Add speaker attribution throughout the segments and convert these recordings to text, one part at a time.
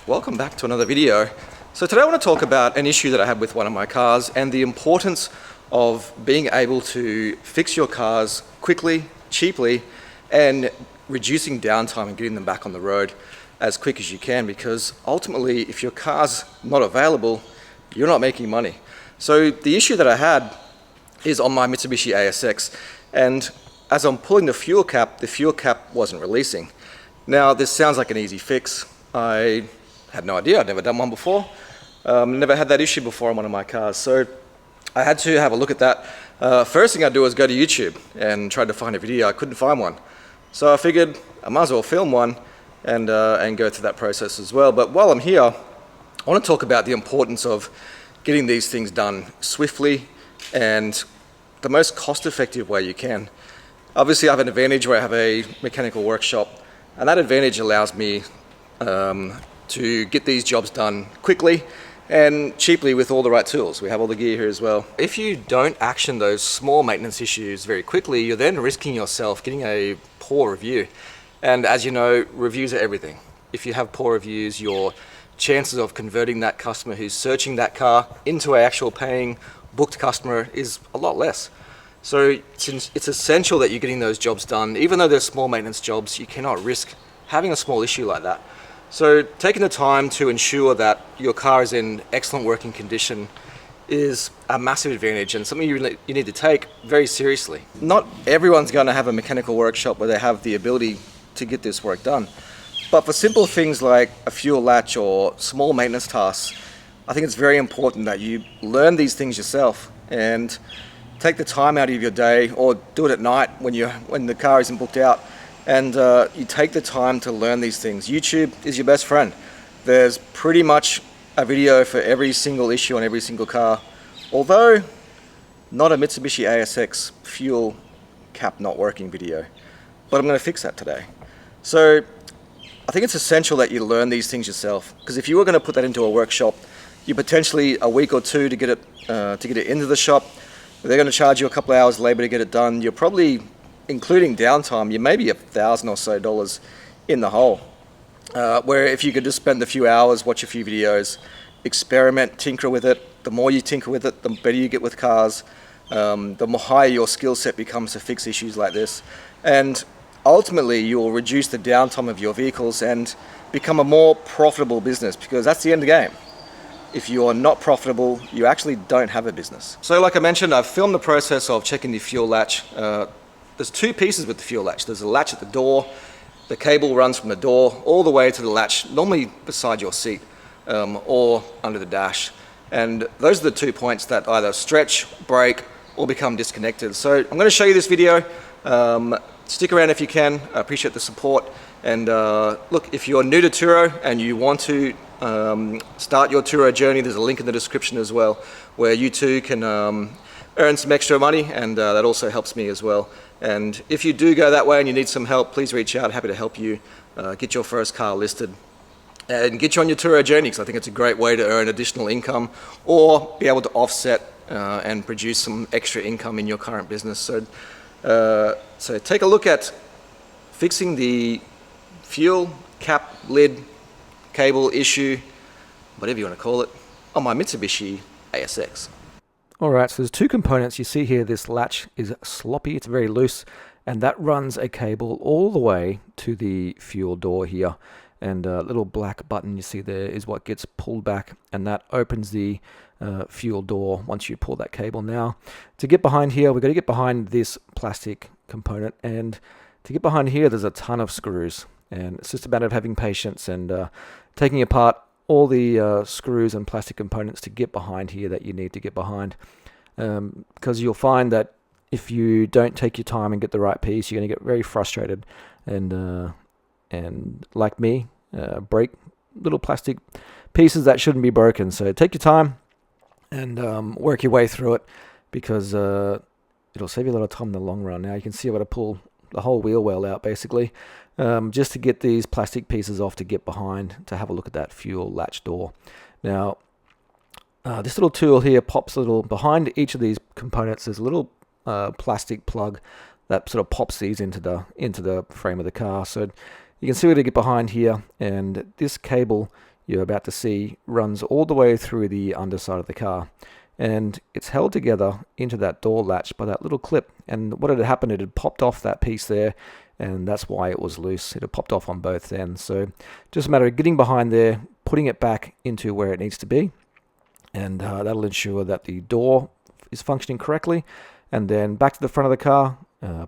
Speaker 1: Welcome back to another video. So today I want to talk about an issue that I had with one of my cars and the importance of being able to fix your cars quickly, cheaply, and reducing downtime and getting them back on the road as quick as you can, because ultimately if your car's not available, you're not making money. So the issue that I had is on my Mitsubishi ASX, and as I'm pulling the fuel cap wasn't releasing. Now this sounds like an easy fix. I had no idea, I'd never done one before. Never had that issue before on one of my cars. So I had to have a look at that. First thing I'd do was go to YouTube and try to find a video. I couldn't find one. So I figured I might as well film one and go through that process as well. But while I'm here, I want to talk about the importance of getting these things done swiftly and the most cost-effective way you can. Obviously I have an advantage where I have a mechanical workshop, and that advantage allows me to get these jobs done quickly and cheaply with all the right tools. We have all the gear here as well. If you don't action those small maintenance issues very quickly, you're then risking yourself getting a poor review. And as you know, reviews are everything. If you have poor reviews, your chances of converting that customer who's searching that car into an actual paying booked customer is a lot less. So it's essential that you're getting those jobs done. Even though they're small maintenance jobs, you cannot risk having a small issue like that. So taking the time to ensure that your car is in excellent working condition is a massive advantage and something you need to take very seriously. Not everyone's going to have a mechanical workshop where they have the ability to get this work done. But for simple things like a fuel latch or small maintenance tasks, I think it's very important that you learn these things yourself and take the time out of your day, or do it at night when the car isn't booked out, and you take the time to learn these things. YouTube is your best friend. There's pretty much a video for every single issue on every single car, although not a Mitsubishi ASX fuel cap not working video. But I'm going to fix that today. So I think it's essential that you learn these things yourself, because if you were going to put that into a workshop, you potentially a week or two to get it into the shop. They're going to charge you a couple of hours labor to get it done. You're probably, including downtime, you may be $1,000 or so in the hole. Where if you could just spend a few hours, watch a few videos, experiment, tinker with it. The more you tinker with it, the better you get with cars. The more higher your skill set becomes to fix issues like this. And ultimately, you'll reduce the downtime of your vehicles and become a more profitable business, because that's the end of the game. If you're not profitable, you actually don't have a business. So like I mentioned, I've filmed the process of checking the fuel latch. There's two pieces with the fuel latch. There's a latch at the door. The cable runs from the door all the way to the latch, normally beside your seat or under the dash. And those are the 2 points that either stretch, break, or become disconnected. So I'm going to show you this video. Stick around if you can. I appreciate the support. And look, if you're new to Turo and you want to start your Turo journey, there's a link in the description as well, where you too can earn some extra money, and that also helps me as well. And if you do go that way and you need some help, please reach out. Happy to help you get your first car listed and get you on your Turo journey, because I think it's a great way to earn additional income or be able to offset and produce some extra income in your current business. So take a look at fixing the fuel cap lid cable issue, whatever you want to call it, on my Mitsubishi ASX. Alright, so there's two components. You see here this latch is sloppy, it's very loose, and that runs a cable all the way to the fuel door here. And a little black button you see there is what gets pulled back, and that opens the fuel door once you pull that cable. Now, to get behind here, we've got to get behind this plastic component, and to get behind here there's a ton of screws, and it's just a matter of having patience and taking apart all the screws and plastic components to get behind here that you need to get behind, because you'll find that if you don't take your time and get the right piece, you're going to get very frustrated and like me, break little plastic pieces that shouldn't be broken. So take your time and work your way through it, because it'll save you a lot of time in the long run. Now you can see I've got to pull the whole wheel well out basically, just to get these plastic pieces off to get behind to have a look at that fuel latch door. Now this little tool here pops a little behind each of these components. There's a little plastic plug that sort of pops these into the frame of the car. So you can see where to get behind here, and this cable
Speaker 2: you're about to see runs all the way through the underside of the car. And it's held together into that door latch by that little clip. And what had happened, it had popped off that piece there, and that's why it was loose. It had popped off on both ends. So just a matter of getting behind there, putting it back into where it needs to be, and that'll ensure that the door is functioning correctly. And then back to the front of the car,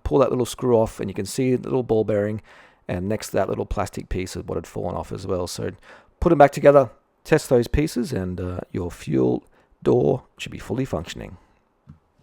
Speaker 2: pull that little screw off, and you can see the little ball bearing, and next to that little plastic piece of what had fallen off as well. So put them back together, test those pieces, and your fuel door should be fully functioning.